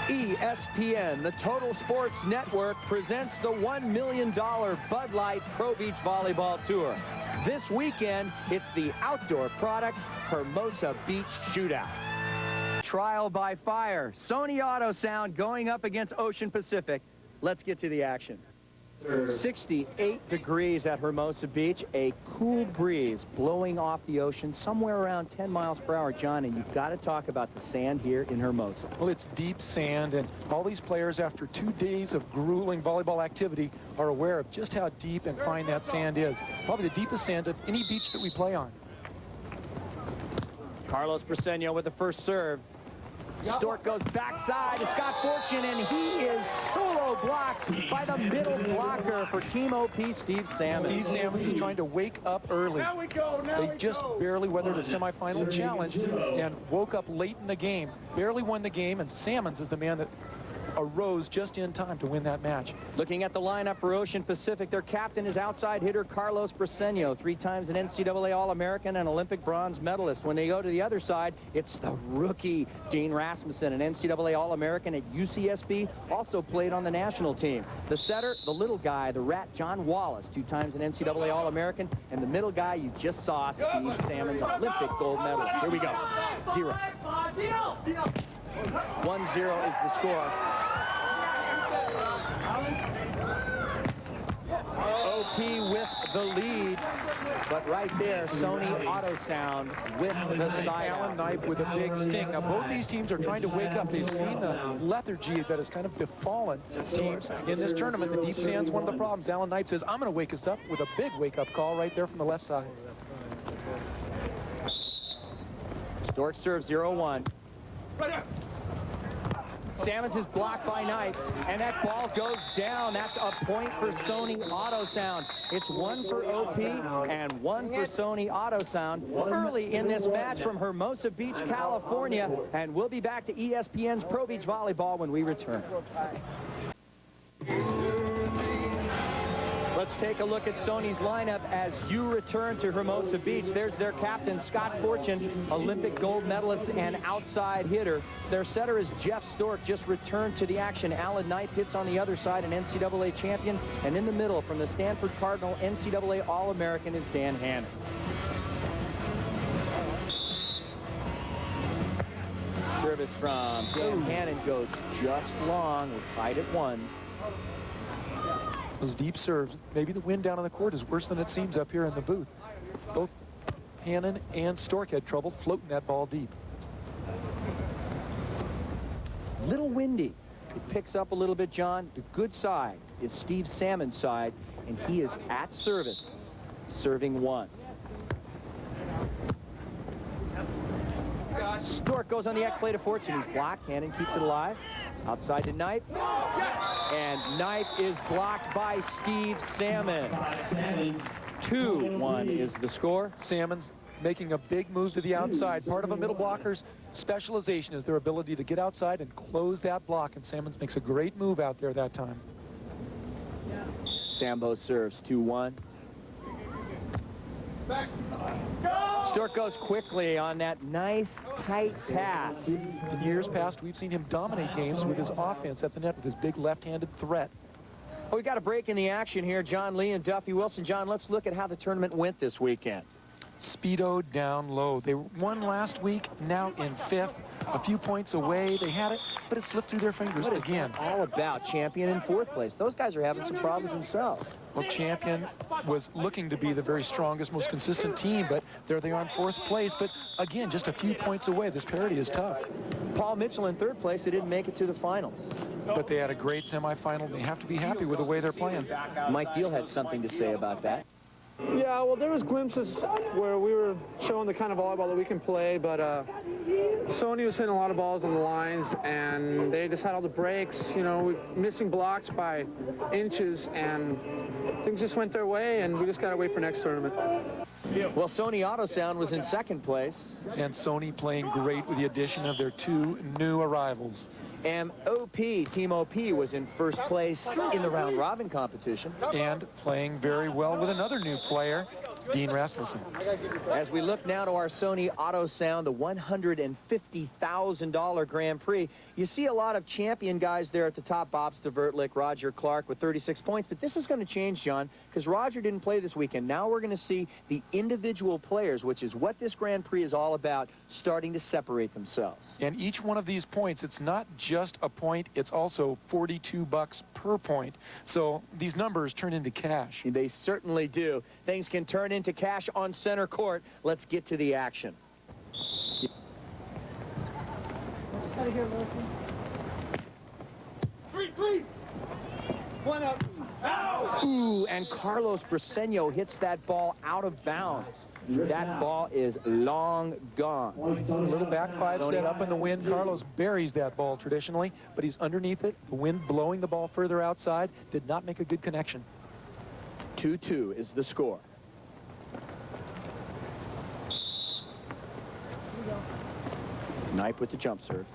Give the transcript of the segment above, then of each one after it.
ESPN, the Total Sports Network, presents the $1 million Bud Light Pro Beach Volleyball Tour. This weekend, it's the Outdoor Products Hermosa Beach Shootout. Trial by fire. Sony AUTOSOUND going up against Ocean Pacific. Let's get to the action. 68 degrees at Hermosa Beach, a cool breeze blowing off the ocean somewhere around 10 miles per hour, John, and you've got to talk about the sand here in Hermosa. Well, it's deep sand, and all these players, after 2 days of grueling volleyball activity, are aware of just how deep and fine that sand is. Probably the deepest sand of any beach that we play on. Carlos Briseño with the first serve. Stork goes backside to Scott Fortune, and he is solo blocked by the middle blocker for Team OP, Steve Sammons. Steve Sammons is trying to wake up early. They just barely weathered a semifinal challenge and woke up late in the game, barely won the game, and Sammons is the man that arose just in time to win that match. Looking at the lineup for Ocean Pacific, their captain is outside hitter Carlos Briseño, 3 times an NCAA All-American and Olympic bronze medalist. When they go to the other side, it's the rookie Dean Rasmussen, an NCAA All-American at UCSB, also played on the national team. The setter, the little guy, the rat, John Wallace, 2 times an NCAA All-American, and the middle guy you just saw, Steve Sammons, Olympic gold medalist. Here we go. 0. 1-0 is the score. OP with the lead, but right there, Sony AUTOSOUND with the side. Alan Knipe with a big sting. Now, both these teams are trying to wake up. They've seen the lethargy that has kind of befallen teams in this tournament. The deep sand's one of the problems. Alan Knipe says, I'm going to wake us up with a big wake-up call right there from the left side. Stork serves 0-1. Sammons is blocked by Knight, and that ball goes down. That's a point for Sony AUTOSOUND. It's 1 for OP and 1 for Sony AUTOSOUND early in this match from Hermosa Beach, California. And we'll be back to ESPN's Pro Beach Volleyball when we return. Let's take a look at Sony's lineup as you return to Hermosa Beach. There's their captain, Scott Fortune, Olympic gold medalist and outside hitter. Their setter is Jeff Stork, just returned to the action. Alan Knight hits on the other side, an NCAA champion. And in the middle, from the Stanford Cardinal, NCAA All-American is Dan Hannon. Service from Dan Hannon goes just long. We're tied at 1. Those deep serves, maybe the wind down on the court is worse than it seems up here in the booth. Both Hannon and Stork had trouble floating that ball deep. Little windy. It picks up a little bit, John. The good side is Steve Sammons' side, and he is at service, serving 1. Stork goes on the X play to Fortune. He's blocked. Hannon keeps it alive. Outside to Knipe. And Knipe is blocked by Steve Sammons. 2-1 is the score. Sammons making a big move to the outside. Part of a middle blocker's specialization is their ability to get outside and close that block, and Sammons makes a great move out there that time. Sambo serves 2-1. Stork goes quickly on that nice, tight pass. In years past, we've seen him dominate games with his offense at the net with his big left-handed threat. Well, we got a break in the action here. John Lee and Duffy Wilson. John, let's look at how the tournament went this weekend. SPEEDO down low. They won last week, now in 5th. A few points away. They had it, but it slipped through their fingers again. What is again. All about Champion in 4th place. Those guys are having some problems themselves. Well, Champion was looking to be the very strongest, most consistent team, but there they are in 4th place. But again, just a few points away. This parity is tough. Paul Mitchell in 3rd place. They didn't make it to the finals. But they had a great semifinal. They have to be happy with the way they're playing. Mike DIEHL had something to say about that. Yeah, well, there was glimpses where we were showing the kind of volleyball that we can play, but Sony was hitting a lot of balls on the lines, and they just had all the breaks, you know, missing blocks by inches, and things just went their way, and we just got to wait for next tournament. Well, Sony AUTOSOUND was in 2nd place. And Sony playing great with the addition of their 2 new arrivals. And Team OP was in 1st place in the round-robin competition. And playing very well with another new player Dean Rasmussen. As we look now to our Sony AUTOSOUND, the $150,000 Grand Prix, you see a lot of champion guys there at the top. Bob Stavertlik, Roger Clark with 36 points. But this is going to change, John, because Roger didn't play this weekend. Now we're going to see the individual players, which is what this Grand Prix is all about, starting to separate themselves. And each one of these points, it's not just a point, it's also $42 per point. So these numbers turn into cash. They certainly do. Things can turn into cash on center court. Let's get to the action. Three. One up. Ooh, and Carlos Briseño hits that ball out of bounds. That ball is long gone. A little back five set up in the wind. Carlos buries that ball traditionally, but he's underneath it. The wind blowing the ball further outside did not make a good connection. 2-2 is the score. Knipe with the jump serve.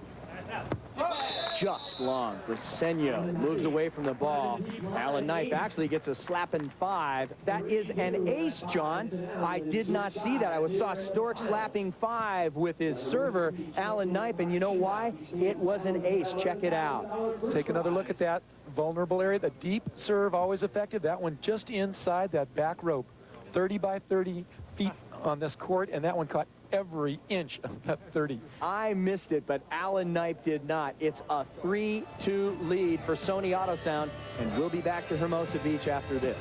Just long. Briseño moves away from the ball. Alan Knipe actually gets a slapping 5. That is an ace, John. I did not see that. I saw Stork slapping 5 with his server, Alan Knipe, and you know why? It was an ace. Check it out. Let's take another look at that vulnerable area. The deep serve always effective. That one just inside that back rope. 30 by 30 feet on this court, and that one caught every inch of that 30. I missed it, but Alan Knipe did not. It's a 3-2 lead for Sony AUTOSOUND, and we'll be back to Hermosa Beach after this.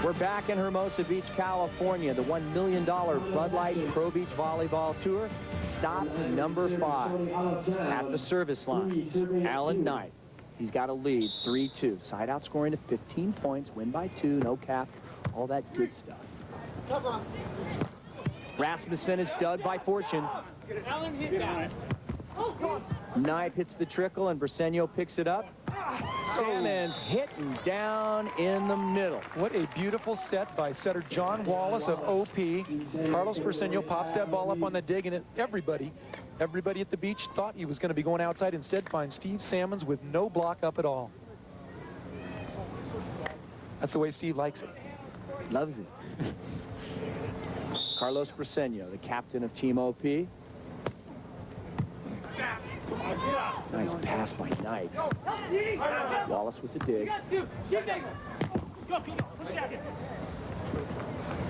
We're back in Hermosa Beach, California. The $1 million Bud Light Pro Beach Volleyball Tour. Stop number 5 at the service line. Alan Knipe. He's got a lead, 3-2. Side out scoring to 15 points. Win by 2, no cap, all that good stuff. Rasmussen is dug by Fortune. Knipe hits the trickle, and Briseño picks it up. Salmon's hitting down in the middle. What a beautiful set by setter John Wallace of OP. Carlos Briseño pops that ball up on the dig, and everybody at the beach thought he was going to be going outside. Instead, finds Steve Salmons with no block up at all. That's the way Steve likes it. Loves it. Carlos Briseño, the captain of Team OP. Nice pass by Knipe. Wallace with the dig.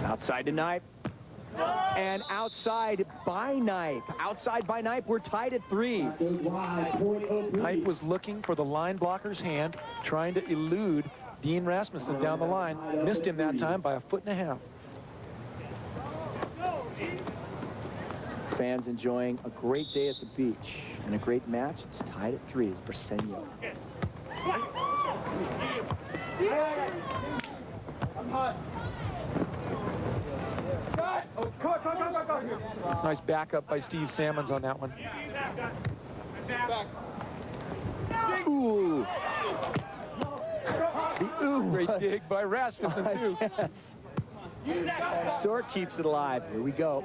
Outside to Knipe. And outside by Knipe. Outside by Knipe. We're tied at 3. Knipe was looking for the line blocker's hand, trying to elude Dean Rasmussen down the line. Missed him that time by 1.5 feet. Fans enjoying a great day at the beach and a great match. It's tied at 3 as Briseño. Nice backup by Steve Salmons on that one. Ooh. Great dig by Rasmussen, too. Yes. Stork keeps it alive. Here we go.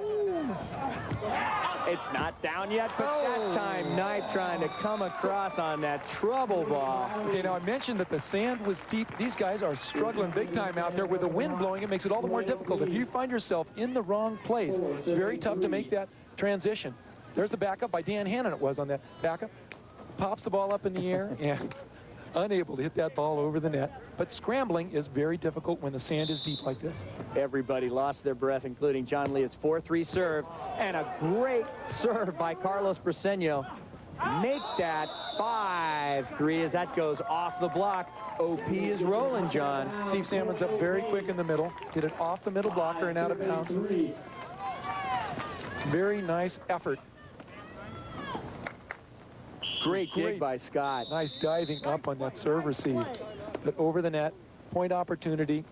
It's not down yet, but that time Knipe trying to come across on that trouble ball. Okay, now I mentioned that the sand was deep. These guys are struggling big time out there. With the wind blowing, it makes it all the more difficult. If you find yourself in the wrong place, it's very tough to make that transition. There's the backup by Dan Hannon. It was on that backup. Pops the ball up in the air and unable to hit that ball over the net. But scrambling is very difficult when the sand is deep like this. Everybody lost their breath, including John Lee. It's 4-3 serve, and a great serve by Carlos Briseño. Make that 5-3 as that goes off the block. OP is rolling, John. Steve Salmons up very quick in the middle. Hit it off the middle blocker and out of bounds. Very nice effort. Great dig by Scott. Nice diving up on that serve receive. But over the net, point opportunity,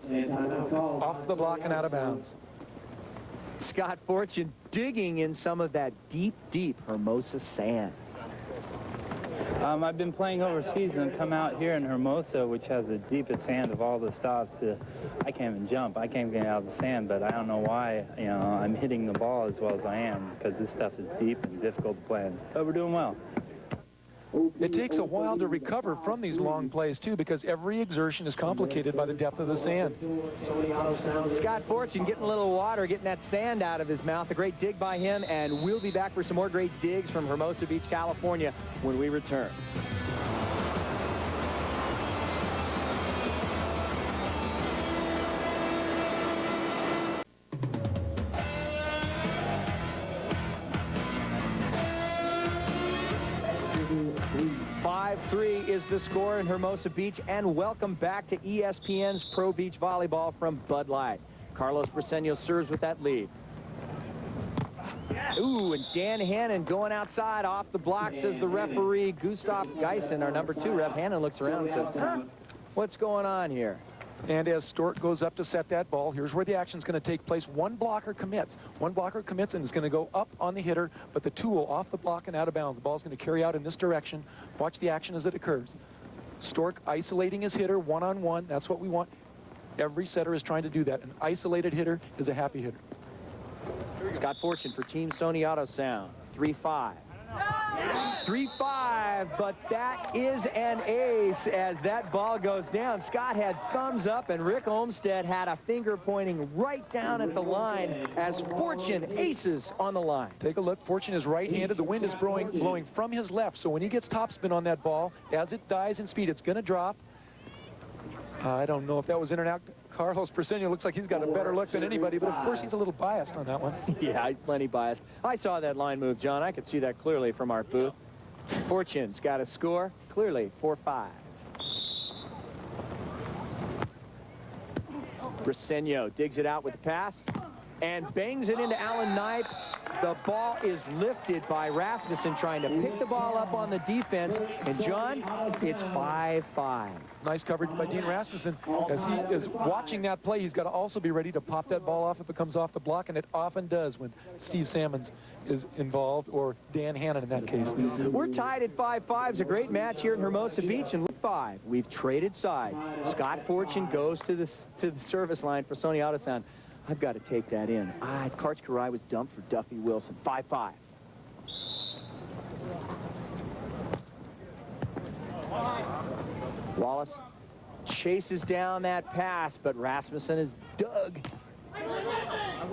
off the block and out of bounds. Scott Fortune digging in some of that deep, deep Hermosa sand. I've been playing overseas and come out here in Hermosa, which has the deepest sand of all the stops. I can't even jump. I can't get out of the sand, but I don't know why. You know, I'm hitting the ball as well as I am because this stuff is deep and difficult to play. But we're doing well. It takes a while to recover from these long plays, too, because every exertion is complicated by the depth of the sand. Scott Fortune getting a little water, getting that sand out of his mouth. A great dig by him, and we'll be back for some more great digs from Hermosa Beach, California, when we return. .53 is the score in Hermosa Beach, and welcome back to ESPN's Pro Beach Volleyball from Bud Light. Carlos Briseño serves with that lead. Ooh, and Dan Hannon going outside off the block, says the referee. Gustav Geisen, our number 2 ref. Hannon looks around and says, huh, what's going on here? And as Stork goes up to set that ball, here's where the action's going to take place. One blocker commits. One blocker commits and is going to go up on the hitter, but the tool off the block and out of bounds. The ball's going to carry out in this direction. Watch the action as it occurs. Stork isolating his hitter one-on-one. That's what we want. Every setter is trying to do that. An isolated hitter is a happy hitter. Scott Fortune for Team Sony AUTOSOUND. 3-5. 3-5, but that is an ace as that ball goes down. Scott had thumbs up, and Rick Olmstead had a finger pointing right down at the line as Fortune aces on the line. Take a look. Fortune is right-handed. The wind is blowing from his left, so when he gets topspin on that ball, as it dies in speed, it's going to drop. I don't know if that was in and out. Carlos Briseño looks like he's got a better look than anybody, but of course he's a little biased on that one. Yeah, he's plenty biased. I saw that line move, John. I could see that clearly from our booth. Fortune's got a score, clearly 4-5. Briseño digs it out with the pass and bangs it into Alan Knipe. The ball is lifted by Rasmussen trying to pick the ball up on the defense. And, John, it's 5-5. Nice coverage by Dean Rasmussen. As he is watching that play, he's got to also be ready to pop that ball off if it comes off the block, and it often does when Steve Salmons is involved, or Dan Hannon in that case. We're tied at 5-5. It's a great match here in Hermosa Beach, and with 5, we've traded sides. Scott Fortune goes to the service line for Sony AUTOSOUND. I've got to take that in. Karch Karai was dumped for Duffy Wilson. 5-5. Wallace chases down that pass, but Rasmussen is dug.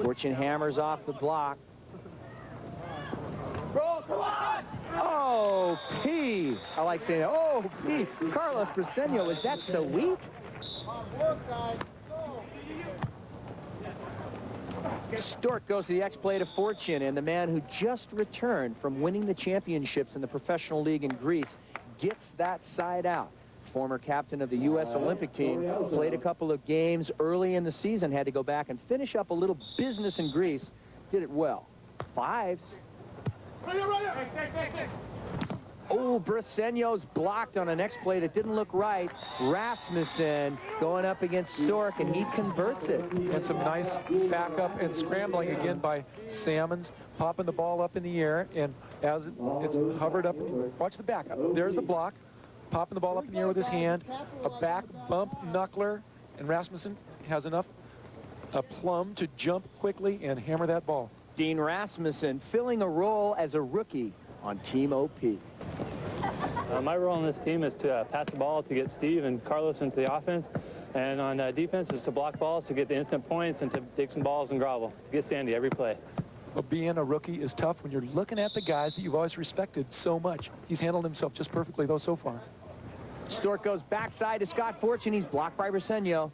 Fortune hammers off the block. Roll, come on! Oh, P. I like saying that. Oh, P. Carlos Briseño, is that so weak? Stork goes to the X-play to Fortune, and the man who just returned from winning the championships in the professional league in Greece gets that side out. Former captain of the U.S. Olympic team, played a couple of games early in the season, had to go back and finish up a little business in Greece. Did it well. 5s. Oh, Briseño's blocked on an X-play that didn't look right. Rasmussen going up against Stork, and he converts it. And some nice backup and scrambling again by Salmons, popping the ball up in the air, and as it's hovered up, watch the backup. There's the block, popping the ball up in the air with his hand, a back bump knuckler, and Rasmussen has enough plumb to jump quickly and hammer that ball. Dean Rasmussen filling a role as a rookie on Team OP. My role on this team is to pass the ball to get Steve and Carlos into the offense, and on defense is to block balls to get the instant points and to dig some balls and grovel to get Sandy every play. Well, being a rookie is tough when you're looking at the guys that you've always respected so much. He's handled himself just perfectly, though, so far. Stork goes backside to Scott Fortune. He's blocked by Briseño.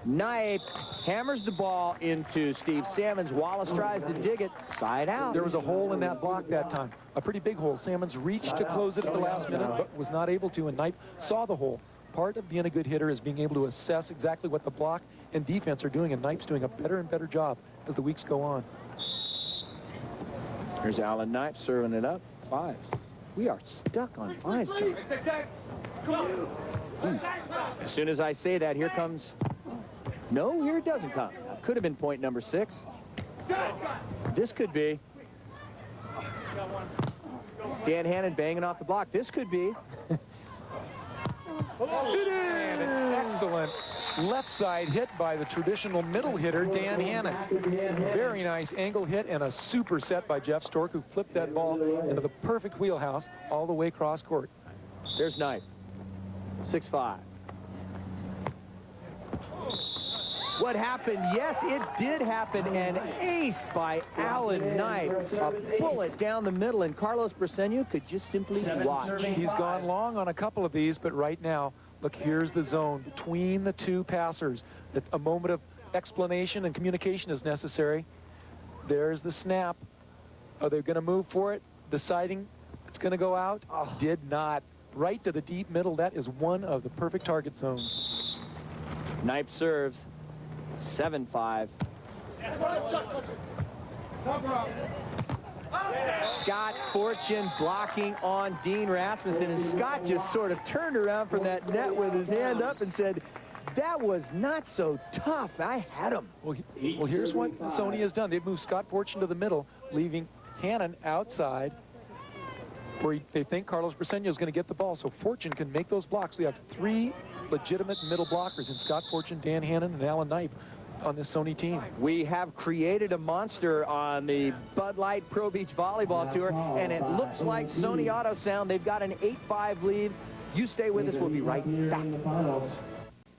Knipe hammers the ball into Steve Salmons. Wallace tries to dig it. Side out. There was a hole in that block that time. A pretty big hole. Salmons reached to close it at the last minute, but was not able to, and Knipe saw the hole. Part of being a good hitter is being able to assess exactly what the block and defense are doing, and Knipe's doing a better and better job as the weeks go on. Here's Alan Knipe serving it up. 5s. We are stuck on 5s, John. As soon as I say that, here comes... No, here it doesn't come. Could have been point number 6. This could be. Dan Hannon banging off the block. This could be. And an excellent left side hit by the traditional middle hitter, Dan Hannon. Very nice angle hit and a super set by Jeff Stork, who flipped that ball into the perfect wheelhouse all the way cross court. There's Knight. 6-5. What happened? Yes, it did happen. An ace by Alan Knight. A bullet down the middle, and Carlos Briseño could just simply watch. He's gone long on a couple of these, but right now, look, here's the zone between the two passers. A moment of explanation and communication is necessary. There's the snap. Are they going to move for it? Deciding it's going to go out? Oh. Did not. Right to the deep middle. That is one of the perfect target zones. Knight serves. 7-5. Scott Fortune blocking on Dean Rasmussen, and Scott just sort of turned around from that net with his hand up and said, that was not so tough. I had him. Well, here's what Sony has done. They've moved Scott Fortune to the middle, leaving Hannon outside, where they think Carlos Briseño is going to get the ball, so Fortune can make those blocks. We have 3 legitimate middle blockers in Scott Fortune, Dan Hannon, and Alan Knight on this Sony team. We have created a monster on the Bud Light Pro Beach Volleyball Tour, and it looks like Sony AUTOSOUND. They've got an 8-5 lead. You stay with us. We'll be right back.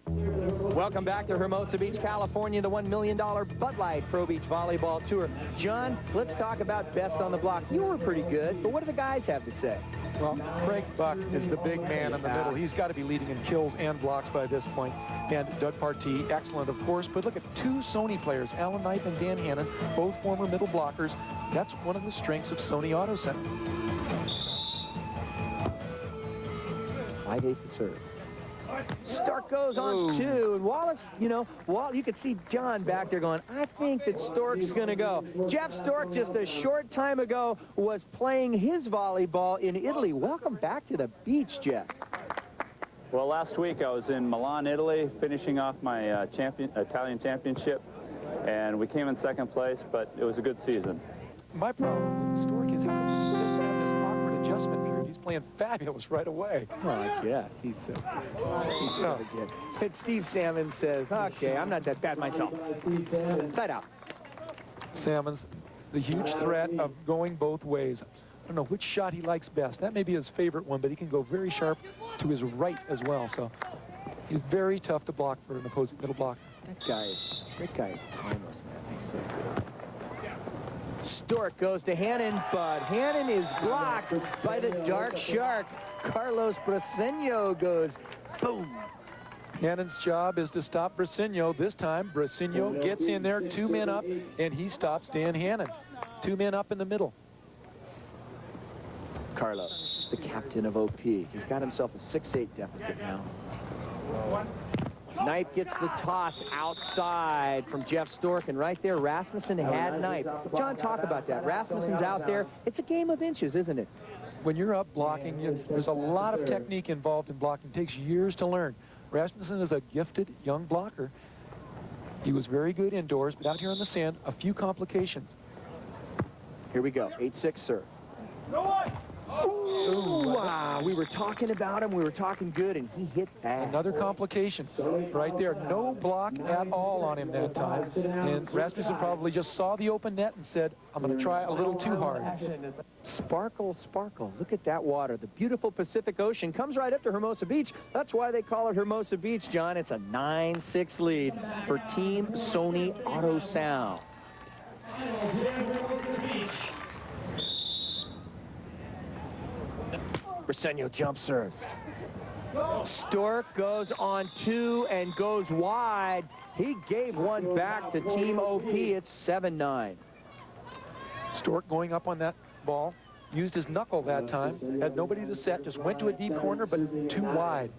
Welcome back to Hermosa Beach, California, the $1 million Bud Light Pro Beach Volleyball Tour. John, let's talk about best on the block. You were pretty good, but what do the guys have to say? Well, Craig Buck is the big man in the middle. He's got to be leading in kills and blocks by this point. And Doug Partee, excellent, of course. But look at 2 Sony players, Alan Knight and Dan Hannon, both former middle blockers. That's one of the strengths of Sony AUTOSOUND. 5-8 to serve. Stork goes on 2, and Wallace, you could see John back there going, I think that Stork's going to go. Jeff Stork just a short time ago was playing his volleyball in Italy. Welcome back to the beach, Jeff. Well, last week I was in Milan, Italy, finishing off my Italian championship, and we came in 2nd place, but it was a good season. My problem with Stork is how he doesn't have this awkward adjustment period. He's playing fabulous right away. Well, I guess. He's so good. And Steve Salmon says, okay, I'm not that bad myself. Side out. Salmon's the huge threat of going both ways. I don't know which shot he likes best. That may be his favorite one, but he can go very sharp to his right as well. So he's very tough to block for an opposing middle blocker. That guy is timeless, man. He's so good. Stork goes to Hannon, but Hannon is blocked by the Dark Shark. Carlos Briseño goes boom. Hannon's job is to stop Briseño. This time, Briseño gets in there, 2 men up, and he stops Dan Hannon. 2 men up in the middle. Carlos, the captain of OP. He's got himself a 6-8 deficit now. Knight gets the toss outside from Jeff Stork, and right there, Rasmussen had Knight. John, talk about that. Rasmussen's out there. It's a game of inches, isn't it? When you're up blocking, there's a lot of technique involved in blocking. It takes years to learn. Rasmussen is a gifted young blocker. He was very good indoors, but out here on the sand, a few complications. Here we go, 8-6 serve. Ooh, wow. We were talking about him, we were talking good, and he hit that. Another complication right there. No block at all on him that time. And Rasmussen probably just saw the open net and said, I'm going to try a little too hard. Sparkle, sparkle. Look at that water. The beautiful Pacific Ocean comes right up to Hermosa Beach. That's why they call it Hermosa Beach, John. It's a 9-6 lead for Team Sony AUTOSOUND. Briseño jump serves. Stork goes on 2 and goes wide. He gave one back to Team OP. It's 7-9. Stork going up on that ball. Used his knuckle that time. Had nobody to set. Just went to a deep corner, but too wide.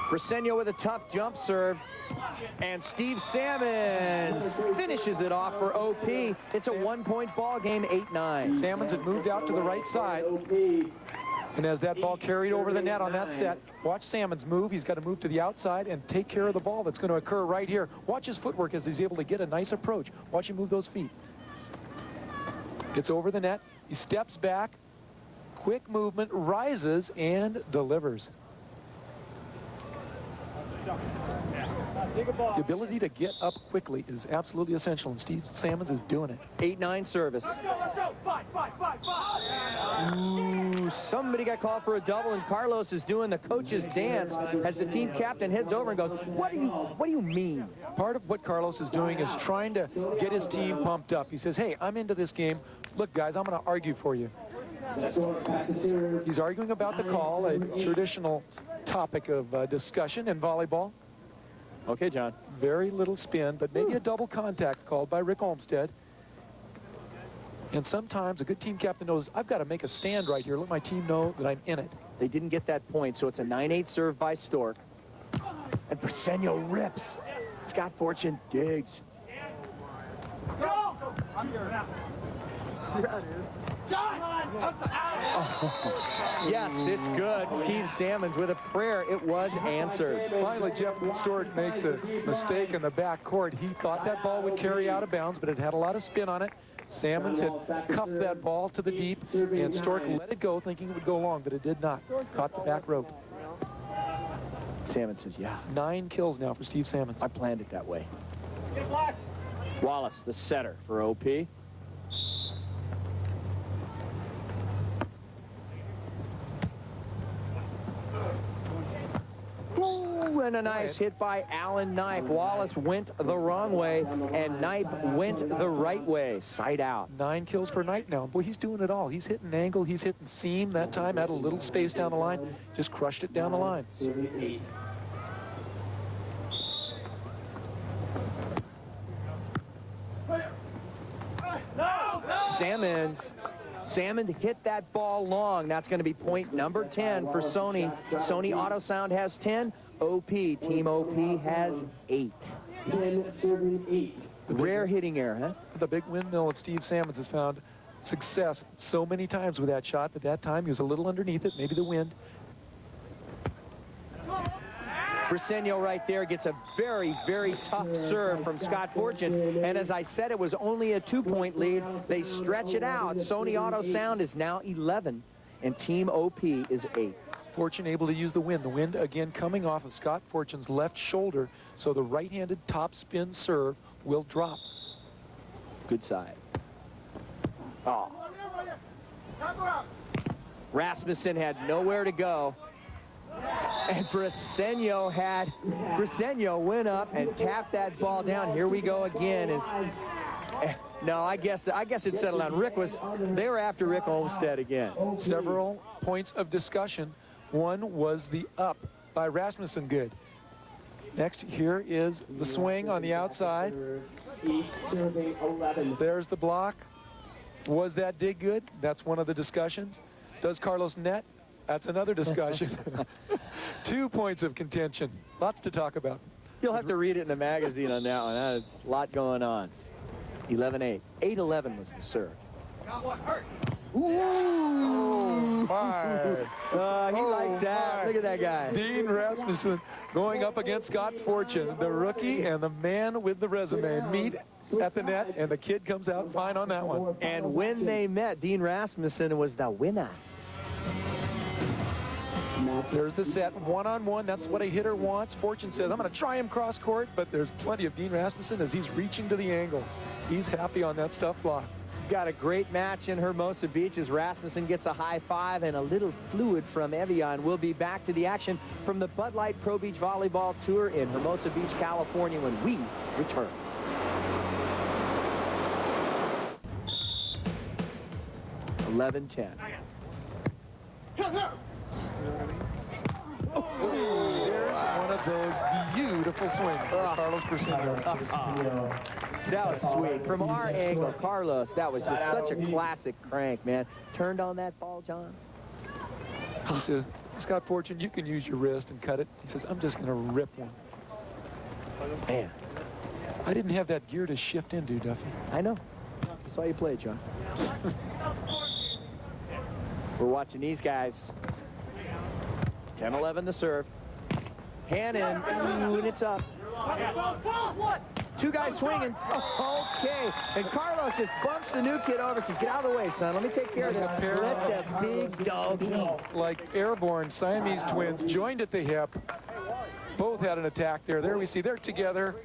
Briseño with a tough jump serve. And Steve Salmons finishes it off for OP. It's a 1-point ball game, 8-9. Salmons had moved out to the right side. And as that ball carried over the net on that set, watch Salmons move. He's got to move to the outside and take care of the ball that's going to occur right here. Watch his footwork as he's able to get a nice approach. Watch him move those feet. Gets over the net. He steps back. quick movement, rises and delivers. The ability to get up quickly is absolutely essential, and Steve Salmons is doing it. 8-9 service. Ooh, somebody got called for a double, and Carlos is doing the coach's dance as the team captain heads over and goes, what do you mean? Part of what Carlos is doing is trying to get his team pumped up. He says, hey, I'm into this game. Look, guys, I'm going to argue for you. He's arguing about the call, a traditional topic of discussion in volleyball. Okay, John. Very little spin, but maybe a double contact called by Rick Olmstead. And sometimes a good team captain knows, I've got to make a stand right here. Let my team know that I'm in it. They didn't get that point, so it's a 9-8 serve by Stork. And Briseño rips. Scott Fortune digs. Go! I'm here now. Yeah, it is. Yes, it's good. Steve Salmons with a prayer. It was answered. Finally, Jeff Stork makes a mistake in the back court. He thought that ball would carry out of bounds, but it had a lot of spin on it. Salmons had cuffed that ball to the deep, and Stork let it go, thinking it would go long, but it did not. Caught the back rope. Salmons says, yeah. 9 kills now for Steve Salmons. I planned it that way. Wallace, the setter for OP. Ooh, and a nice hit by Alan Knipe. Wallace went the wrong way, and Knipe went the right way. Side out. 9 kills for Knipe now. Boy, he's doing it all. He's hitting angle, he's hitting seam. That time had a little space down the line. Just crushed it down the line. Salmons hit that ball long. That's going to be point number 10 for Sony. Sony AUTOSOUND has 10. OP, Team OP has 8. 10-8. Rare hitting error, huh? The big windmill of Steve Salmons has found success so many times with that shot, but that time he was a little underneath it, maybe the wind. Briseño right there gets a very, very tough serve from Scott Fortune. And as I said, it was only a 2-point lead. They stretch it out. Sony AUTOSOUND is now 11, and Team OP is 8. Fortune able to use the wind. The wind, again, coming off of Scott Fortune's left shoulder, so the right-handed top spin serve will drop. Good side. Oh. Rasmussen had nowhere to go. And Briseño went up and tapped that ball down. Here we go again. No, I guess it settled down. They were after Rick Olmstead again. Several points of discussion. One was the up by Rasmussen good. Next, here is the swing on the outside. There's the block. Was that dig good? That's one of the discussions. Does Carlos net? That's another discussion. 2 points of contention. Lots to talk about. You'll have to read it in the magazine on that one. There's a lot going on. 11-8. 8-11 was the serve. Got one hurt. Ooh! He likes that. Look at that guy. Dean Rasmussen going up against Scott Fortune, the rookie and the man with the resume. Meet at the net, and the kid comes out fine on that one. And when they met, Dean Rasmussen was the winner. There's the set, one-on-one. That's what a hitter wants. Fortune says, I'm going to try him cross-court, but there's plenty of Dean Rasmussen as he's reaching to the angle. He's happy on that stuff block. Got a great match in Hermosa Beach as Rasmussen gets a high five and a little fluid from Evian. We'll be back to the action from the Bud Light Pro Beach Volleyball Tour in Hermosa Beach, California when we return. (11-10). There's one of those beautiful swings for Carlos Briseño. That was sweet. From our angle, Carlos, that was just such a classic crank, man. Turned on that ball, John. He says, Scott Fortune, you can use your wrist and cut it. He says, I'm just going to rip one. Man. I didn't have that gear to shift into, Duffy. I know. I saw you play, John. We're watching these guys. 10-11 the serve. Hannon, ooh, and it's up. Two guys swinging. Okay. And Carlos just bumps the new kid over. Says, get out of the way, son. Let me take care of this. Let the big dog eat. Like airborne Siamese twins joined at the hip. Both had an attack there. There we see they're together.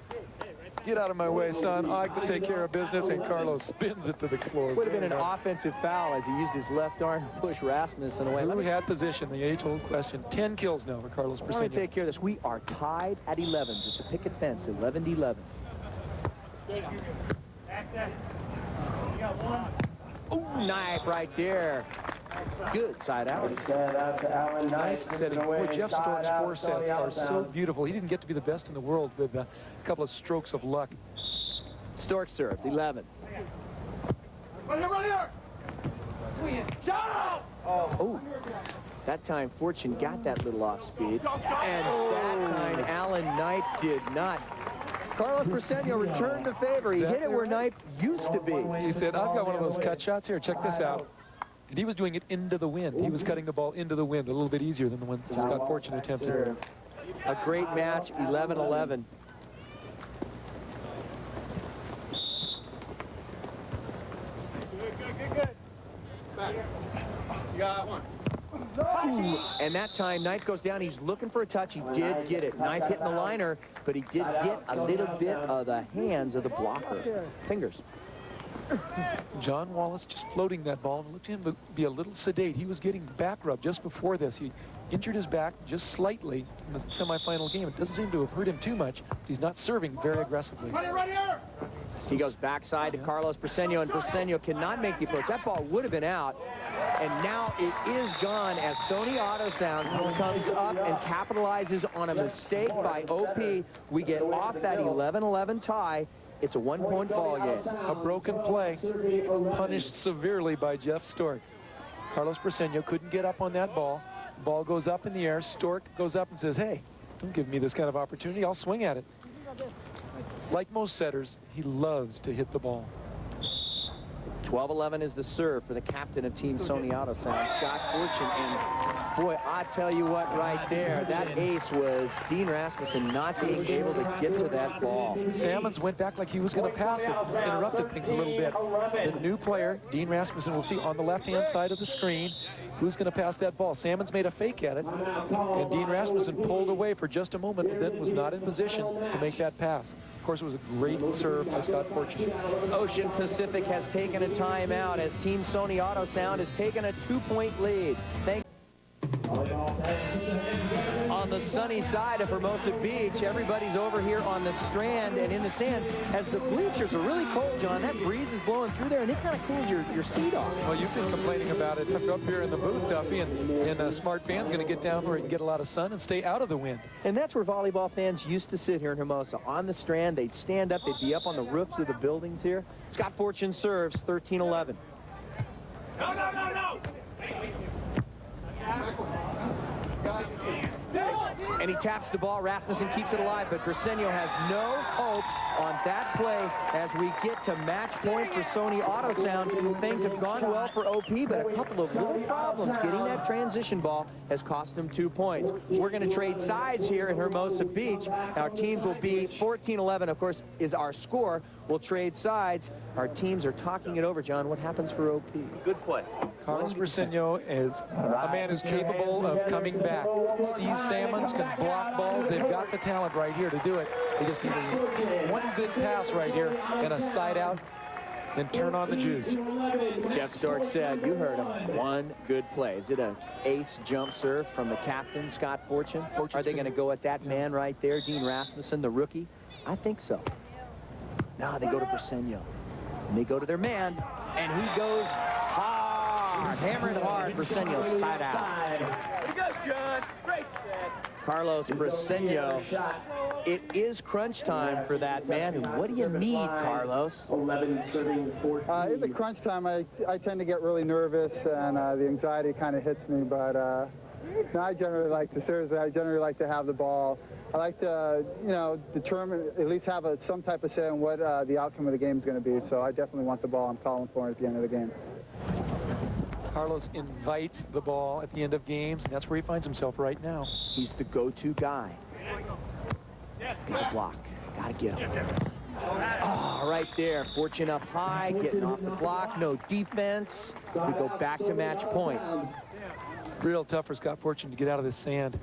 Get out of my way, son. I can take care of business. And Carlos spins it to the floor. Would have been an offensive foul as he used his left arm to push Rasmussen away. Who had position? The age-old question. 10 kills now for Carlos Briseño. Let me take care of this. We are tied at 11s. It's a picket fence, 11-11. Oh, knife right there. Good side out. Nice setting. Boy, Jeff Stork's 4 sets are so beautiful. He didn't get to be the best in the world with a couple of strokes of luck. Stork serves, 11. Right here. Oh, that time Fortune got that little off speed. And that time Alan Knight did not. Carlos Briseño returned the favor. He hit it where Knight used to be. He said, I've got one of those cut shots here. Check this out. And he was doing it into the wind. He was cutting the ball into the wind, a little bit easier than the one Scott Fortune attempted. A great match, 11-11. Good. Back. You got one. Ooh, and that time, Knight goes down. He's looking for a touch. He did get it. Knight hitting the liner, but he did get a little bit of the hands of the blocker. Fingers. John Wallace just floating that ball, and looked at him to be a little sedate. He was getting back rub just before this. He injured his back just slightly in the semifinal game. It doesn't seem to have hurt him too much. He's not serving very aggressively. Right here. He goes backside to Carlos Briseño, and Briseño cannot make the approach. That ball would have been out, and now it is gone as Sony AUTOSOUND comes up and capitalizes on a mistake by OP. We get off that 11-11 tie. It's a 1-point ball game. A broken play, punished severely by Jeff Stork. Carlos Briseño couldn't get up on that ball. Ball goes up in the air. Stork goes up and says, hey, don't give me this kind of opportunity. I'll swing at it. Like most setters, he loves to hit the ball. 12-11 is the serve for the captain of Team Sony AUTOSOUND, Scott Fortune. And boy, I tell you what, right there, that ace was Dean Rasmussen not being able to get to that ball. Salmons went back like he was going to pass it, interrupted things a little bit. The new player, Dean Rasmussen, we'll see on the left-hand side of the screen who's going to pass that ball. Salmons made a fake at it, and Dean Rasmussen pulled away for just a moment and then was not in position to make that pass. Of course, it was a great serve by Scott Fortune. Ocean Pacific has taken a timeout as Team Sony AUTOSOUND has taken a 2-point lead. On the sunny side of Hermosa Beach, everybody's over here on the strand and in the sand as the bleachers are really cold, John. That breeze is blowing through there, and it kind of cools your seat off. Well, you've been complaining about it up here in the booth, Duffy, and a smart fan's going to get down where he can get a lot of sun and stay out of the wind. And that's where volleyball fans used to sit here in Hermosa. On the strand, they'd stand up, they'd be up on the roofs of the buildings here. Scott Fortune serves, 13-11. No. And he taps the ball. Rasmussen keeps it alive, but Briseño has no hope on that play as we get to match point for Sony AUTOSOUND. Things have gone well for OP, but a couple of little problems getting that transition ball has cost them 2 points. We're going to trade sides here at Hermosa Beach. Our teams will be 14-11, of course, is our score. We'll trade sides. Our teams are talking it over, John. What happens for OP? Good play. Carlos Briseño is a man who's capable of coming back. Steve Salmons can block balls. They've got the talent right here to do it. They just need one good pass right here and a side out and turn on the juice. Jeff Stork said, you heard him, one good play. Is it an ace jump serve from the captain, Scott Fortune? Are they going to go at that man right there, Dean Rasmussen, the rookie? I think so. Now they go to Briseño. And they go to their man, and he goes hard, hammering hard. Briseño side out. You go, John. Great set. Carlos Briseño. It is crunch time for that man. And what do you need, Carlos? In the crunch time, I tend to get really nervous, and the anxiety kind of hits me. But no, I generally like to seriously. I generally like to have the ball. I like to, determine, at least have some type of say on what the outcome of the game is going to be. So I definitely want the ball. I'm calling for it at the end of the game. Carlos invites the ball at the end of games, and that's where he finds himself right now. He's the go-to guy. Get the block. Gotta get him. Oh, right there. Fortune up high, getting off the block, no defense. We go back to match point. Real tough for Scott Fortune to get out of this sand.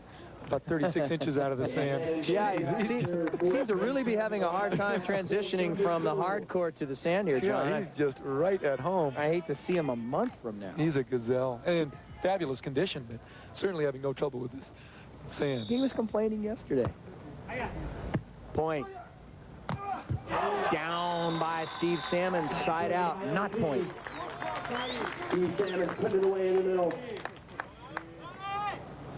About 36 inches out of the sand. Yeah, he seems to really be having a hard time transitioning from the hard court to the sand here, John. Yeah, he's just right at home. I hate to see him a month from now. He's a gazelle. And in fabulous condition, but certainly having no trouble with this sand. He was complaining yesterday. Point. Down by Steve Salmons, side out, not point. Steve Salmons put it away in the middle.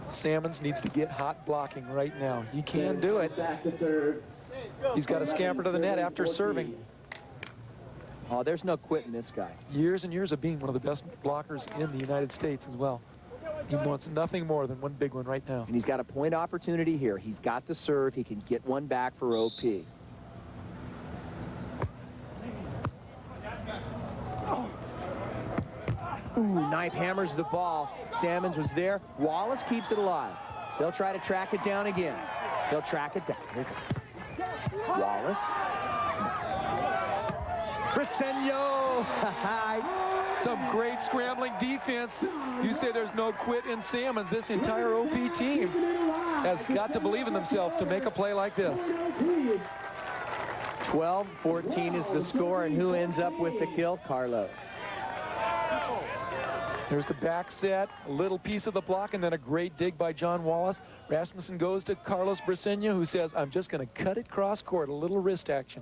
Salmons needs to get hot blocking right now. He can do it. Back to serve. He's got to scamper to the net after serving. Oh, there's no quitting this guy. Years and years of being one of the best blockers in the United States as well. He wants nothing more than one big one right now. And he's got a point opportunity here. He's got the serve. He can get one back for OP. Ooh, knife hammers the ball. Salmons was there. Wallace keeps it alive. They'll try to track it down again. They'll track it down. Here it comes. Wallace. Briseño. Some great scrambling defense. You say there's no quit in Salmons. This entire OP team has got to believe in themselves to make a play like this. 12-14 is the score, and who ends up with the kill? Carlos. There's the back set, a little piece of the block, and then a great dig by John Wallace. Rasmussen goes to Carlos Briseño, who says, I'm just going to cut it cross court, a little wrist action.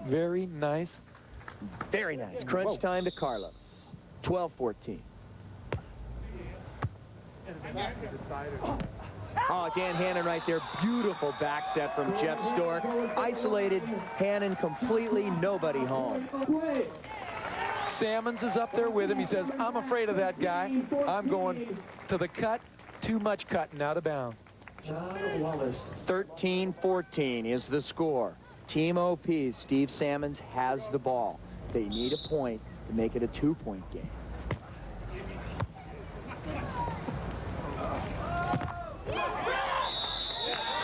Very nice. Very nice. Crunch time to Carlos. 12-14. Oh, Dan Hannon right there. Beautiful back set from Jeff Stork. Isolated Hannon completely. Nobody home. Salmons is up there with him. He says, I'm afraid of that guy. I'm going to the cut. Too much cut and out of bounds. John Wallace. 13-14 is the score. Team OP, Steve Salmons has the ball. They need a point to make it a two-point game.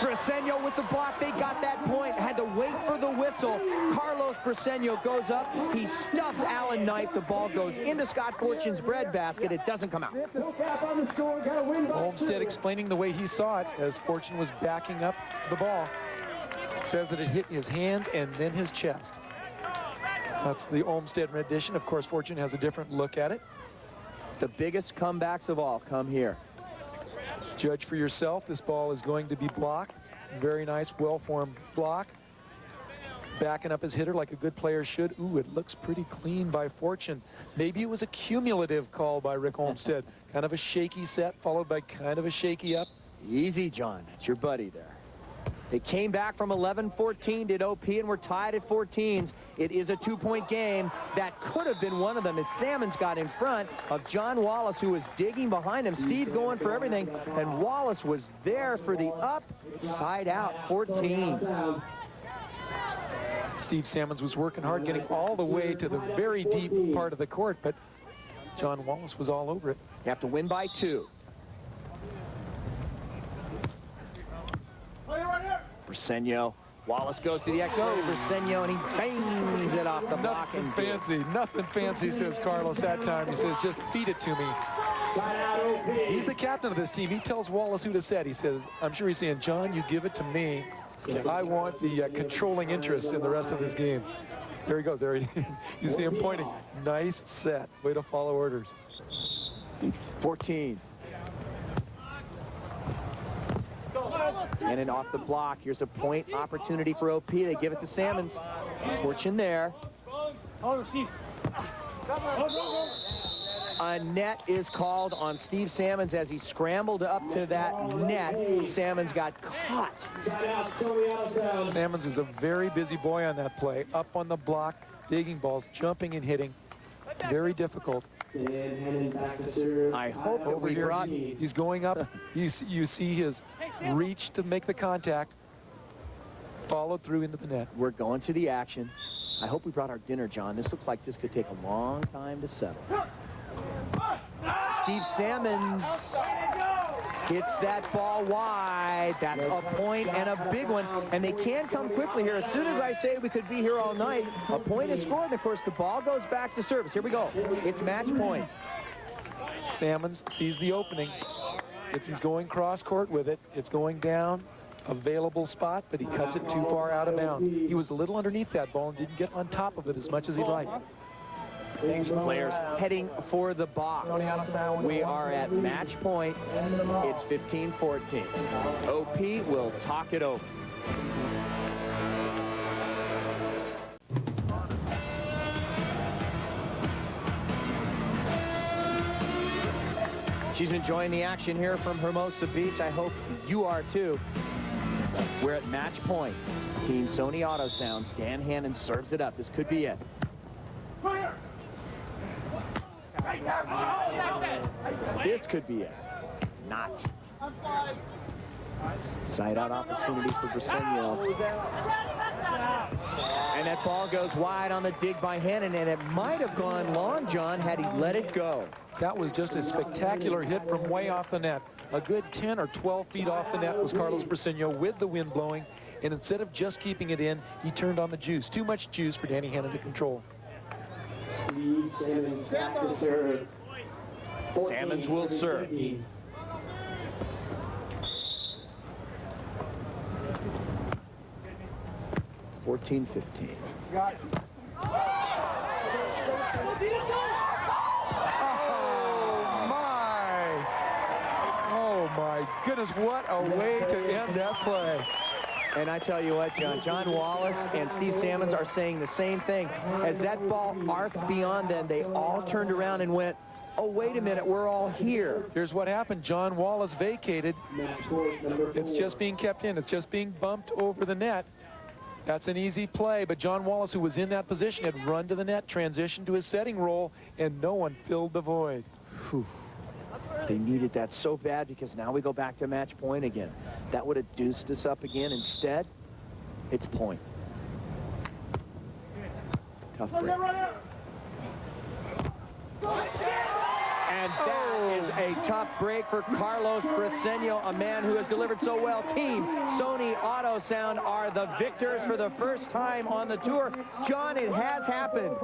Briseño with the block. They got that point. Had to wait for the whistle. Carlos Briseño goes up. He stuffs Alan Knife. The ball goes into Scott Fortune's breadbasket. It doesn't come out. Olmsted explaining the way he saw it as Fortune was backing up the ball. Says that it hit his hands and then his chest. That's the Olmsted rendition. Of course, Fortune has a different look at it. The biggest comebacks of all come here. Judge for yourself. This ball is going to be blocked. Very nice, well-formed block. Backing up his hitter like a good player should. Ooh, it looks pretty clean by Fortune. Maybe it was a cumulative call by Rick Olmsted. Kind of a shaky set, followed by kind of a shaky up. Easy, John. That's your buddy there. They came back from 11-14, did OP, and we're tied at 14s. It is a two-point game. That could have been one of them as Salmons got in front of John Wallace, who was digging behind him. Steve going for everything, and Wallace was there for the up, side out, 14s. Steve Salmons was working hard, getting all the way to the very deep part of the court, but John Wallace was all over it. You have to win by 2. Briseño. Wallace goes to the X. Oh, Briseño, and he bangs it off the block. Nothing fancy, says Carlos that time. He says, just feed it to me. He's the captain of this team. He tells Wallace who to set. He says, I'm sure he's saying, John, you give it to me. I want the controlling interest in the rest of this game. There he goes. There he you see him pointing. Nice set. Way to follow orders. 14s. And then off the block. Here's a point opportunity for OP. They give it to Salmons. Fortune there. A net is called on Steve Salmons as he scrambled up to that net. Salmons got caught. Salmons was a very busy boy on that play. Up on the block, digging balls, jumping and hitting. Very difficult. I hope that we brought... He's going up. You see his reach to make the contact. Followed through into the net. We're going to the action. I hope we brought our dinner, John. This looks like this could take a long time to settle. Steve Salmons Hits that ball wide. That's a point and a big one. And they can come quickly here. As soon as I say we could be here all night, a point is scored. And of course, the ball goes back to service. Here we go. It's match point. Salmons sees the opening. He's going cross court with it. It's going down. Available spot, but he cuts it too far out of bounds. He was a little underneath that ball and didn't get on top of it as much as he'd like. Players heading for the box. We are at match point. It's 15-14. OP will talk it over. She's enjoying the action here from Hermosa Beach. I hope you are too. We're at match point. Team Sony AUTOSOUND. Dan Hannon serves it up. This could be it. This could be it. Not. Side out opportunity for Briseño. And that ball goes wide on the dig by Hannon, and it might have gone long, John, had he let it go. That was just a spectacular hit from way off the net. A good 10 or 12 feet off the net was Carlos Briseño with the wind blowing, and instead of just keeping it in, he turned on the juice. Too much juice for Danny Hannon to control. Salmons back to serve. Salmons will serve. 14-15. Got it. Oh my goodness, what a way to end that play. And I tell you what, John Wallace and Steve Salmons are saying the same thing. As that ball arced beyond them, they all turned around and went, oh, wait a minute, we're all here. Here's what happened. John Wallace vacated. It's just being kept in. It's just being bumped over the net. That's an easy play, but John Wallace, who was in that position, had run to the net, transitioned to his setting role, and no one filled the void. Whew. They needed that so bad because now we go back to match point again. That would have deuced us up again. Instead, it's point. Tough break. And that is a tough break for Carlos Briseño, a man who has delivered so well. Team Sony AUTOSOUND are the victors for the first time on the tour. John, it has happened.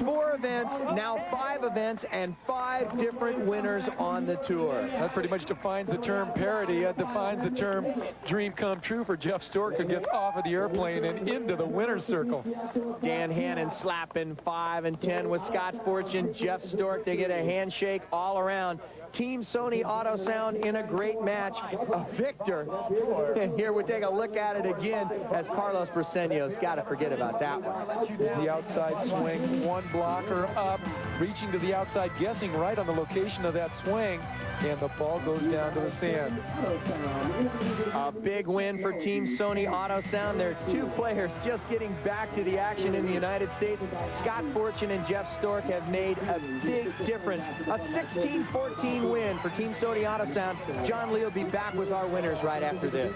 4 events, now 5 events, and 5 different winners on the tour. That pretty much defines the term parity. It defines the term dream come true for Jeff Stork, who gets off of the airplane and into the winner's circle. Dan Hannon slapping 5 and 10 with Scott Fortune. Jeff Stork, they get a handshake all around. Team Sony AUTOSOUND in a great match, a victor. And here we take a look at it again as Carlos Briseño's got to forget about that one. Chooses the outside swing, one blocker up, reaching to the outside, guessing right on the location of that swing, and the ball goes down to the sand. A big win for Team Sony AUTOSOUND. There are 2 players just getting back to the action in the United States. Scott Fortune and Jeff Stork have made a big difference. A 16-14 win for Team Sony AUTOSOUND. John Lee will be back with our winners right after this.